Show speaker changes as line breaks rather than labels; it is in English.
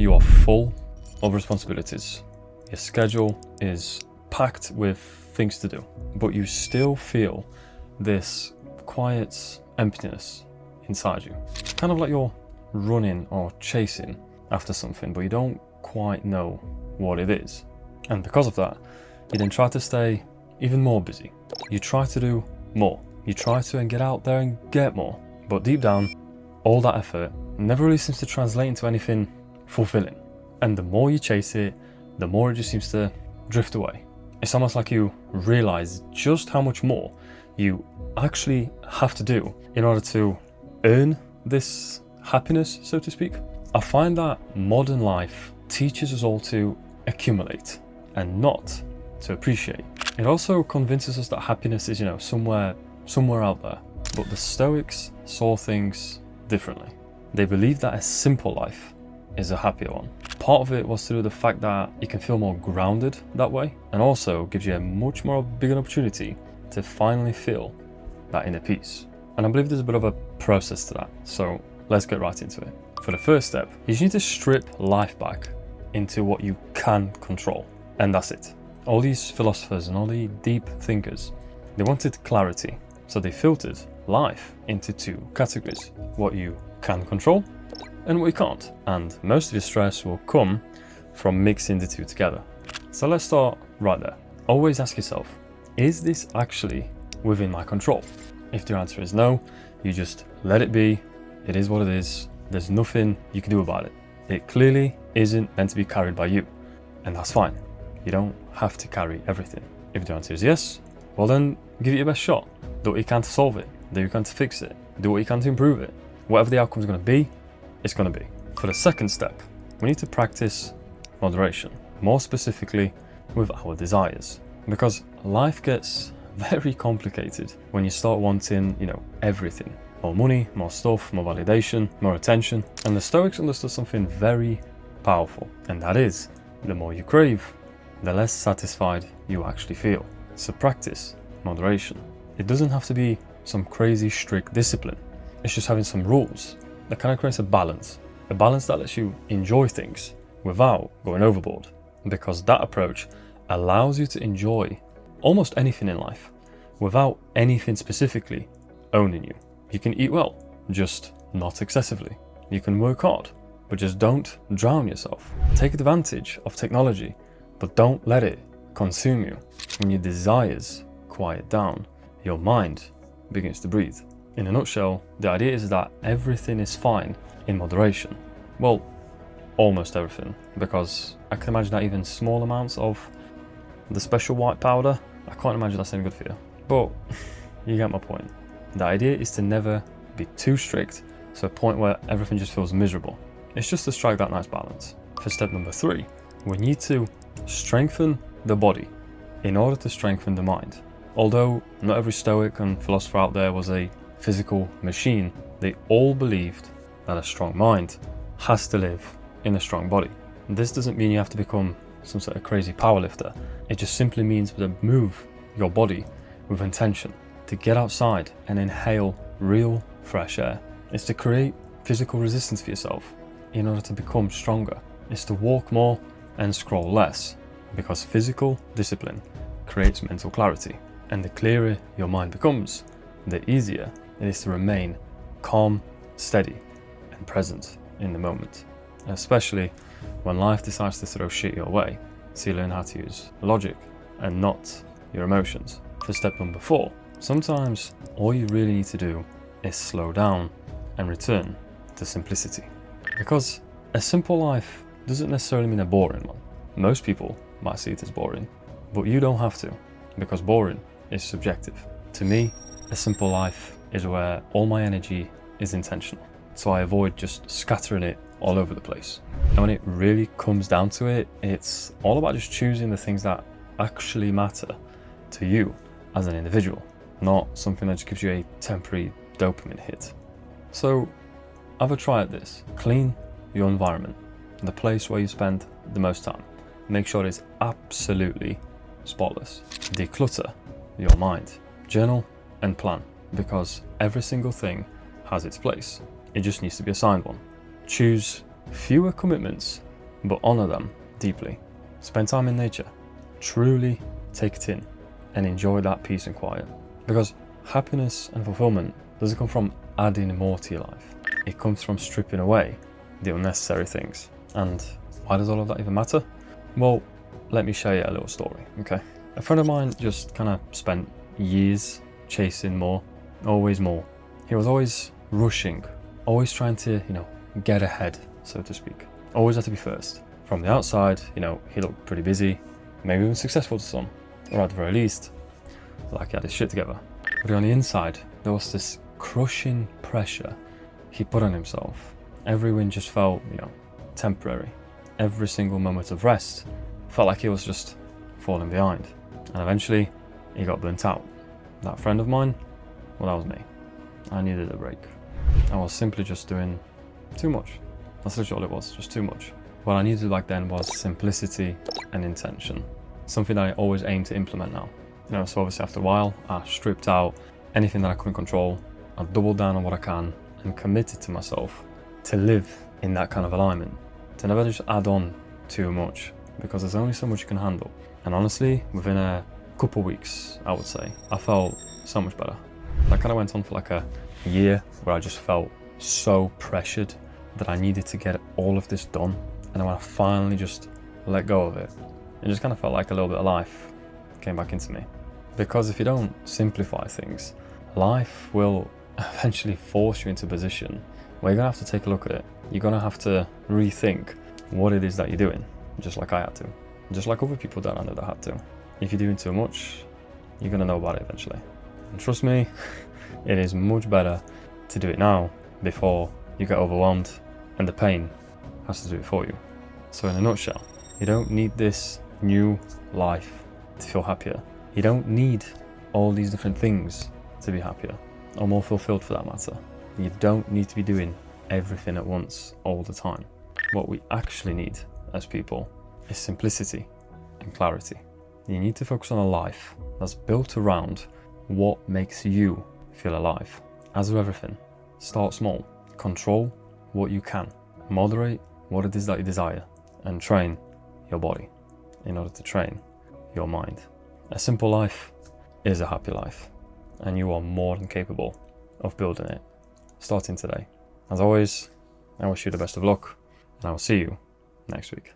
you are full of responsibilities. Your schedule is packed with things to do, but you still feel this quiet emptiness inside you. Kind of like you're running or chasing after something, but you don't quite know what it is. And because of that, you then try to stay even more busy. You try to do more. You try to get out there and get more. But deep down, all that effort never really seems to translate into anything fulfilling. And the more you chase it, the more it just seems to drift away. It's almost like you realize just how much more you actually have to do in order to earn this happiness, so to speak. I find that modern life teaches us all to accumulate and not to appreciate. It also convinces us that happiness is, somewhere out there. But the Stoics saw things differently. They believed that a simple life is a happier one. Part of it was to do with the fact that you can feel more grounded that way, and also gives you a much more bigger opportunity to finally feel that inner peace. And I believe there's a bit of a process to that, so let's get right into it. For the first step, you just need to strip life back into what you can control, and that's it. All these philosophers and all the deep thinkers, they wanted clarity, so they filtered life into two categories: what you can control and what you can't. And most of your stress will come from mixing the two together. So let's start right there. Always ask yourself, is this actually within my control? If the answer is no, you just let it be. It is what it is. There's nothing you can do about it. It clearly isn't meant to be carried by you, and that's fine. You don't have to carry everything. If the answer is yes, well then give it your best shot. Do what you can to solve it. Do what you can to fix it. Do what you can to improve it. Whatever the outcome is going to be, it's going to be. For the second step, we need to practice moderation, more specifically with our desires, because life gets very complicated when you start wanting, everything. More money, more stuff, more validation, more attention. And the Stoics understood something very powerful, and that is, the more you crave, the less satisfied you actually feel. So practice moderation. It doesn't have to be some crazy strict discipline. It's just having some rules that kind of creates a balance that lets you enjoy things without going overboard, because that approach allows you to enjoy almost anything in life without anything specifically owning you. You can eat well, just not excessively. You can work hard, but just don't drown yourself. Take advantage of technology, but don't let it consume you. When your desires quiet down, your mind begins to breathe. In a nutshell, the idea is that everything is fine in moderation. Well, almost everything, because I can imagine that even small amounts of the special white powder, I can't imagine that's any good for you. But you get my point. The idea is to never be too strict to a point where everything just feels miserable. It's just to strike that nice balance. For step number 3, we need to strengthen the body in order to strengthen the mind. Although not every Stoic and philosopher out there was a physical machine, they all believed that a strong mind has to live in a strong body. This doesn't mean you have to become some sort of crazy powerlifter. It just simply means to move your body with intention, to get outside and inhale real fresh air. It's to create physical resistance for yourself in order to become stronger. It's to walk more and scroll less, because physical discipline creates mental clarity. And the clearer your mind becomes, the easier it is to remain calm, steady, and present in the moment. Especially when life decides to throw shit your way, so you learn how to use logic and not your emotions. For step number 4, sometimes all you really need to do is slow down and return to simplicity. Because a simple life doesn't necessarily mean a boring one. Most people might see it as boring, but you don't have to, because boring is subjective. To me, a simple life is where all my energy is intentional, so I avoid just scattering it all over the place. And when it really comes down to it, it's all about just choosing the things that actually matter to you as an individual, not something that just gives you a temporary dopamine hit. So have a try at this. Clean your environment, the place where you spend the most time. Make sure it's absolutely spotless. Declutter your mind. Journal and plan, because every single thing has its place. It just needs to be assigned one. Choose fewer commitments but honor them deeply. Spend time in nature. Truly take it in and enjoy that peace and quiet. Because happiness and fulfillment doesn't come from adding more to your life. It comes from stripping away the unnecessary things. And why does all of that even matter? Well, let me share you a little story, okay? A friend of mine just kind of spent years chasing more, always more. He was always rushing, always trying to, get ahead, so to speak. Always had to be first. From the outside, he looked pretty busy, maybe even successful to some, or at the very least, like he had his shit together. But on the inside, there was this crushing pressure he put on himself. Every win just felt, temporary. Every single moment of rest felt like he was just falling behind. And eventually, he got burnt out. That friend of mine, well, that was me. I needed a break. I was simply just doing too much. That's literally all it was, just too much. What I needed back then was simplicity and intention. Something that I always aim to implement now. So obviously after a while, I stripped out anything that I couldn't control. I doubled down on what I can and committed to myself to live in that kind of alignment. To never just add on too much, because there's only so much you can handle. And honestly, within a couple weeks, I would say, I felt so much better. That kind of went on for like a year where I just felt so pressured that I needed to get all of this done. And when I finally just let go of it, it just kind of felt like a little bit of life came back into me. Because if you don't simplify things, life will eventually force you into a position where you're gonna have to take a look at it. You're gonna have to rethink what it is that you're doing, just like I had to, just like other people that I know that had to. If you're doing too much, you're gonna know about it eventually. And trust me, it is much better to do it now before you get overwhelmed and the pain has to do it for you. So in a nutshell, you don't need this new life to feel happier. You don't need all these different things to be happier, or more fulfilled for that matter. You don't need to be doing everything at once all the time. What we actually need as people is simplicity and clarity. You need to focus on a life that's built around what makes you feel alive. As with everything, start small, control what you can, moderate what it is that you desire, and train your body in order to train your mind. A simple life is a happy life, and you are more than capable of building it, starting today. As always, I wish you the best of luck, and I will see you next week.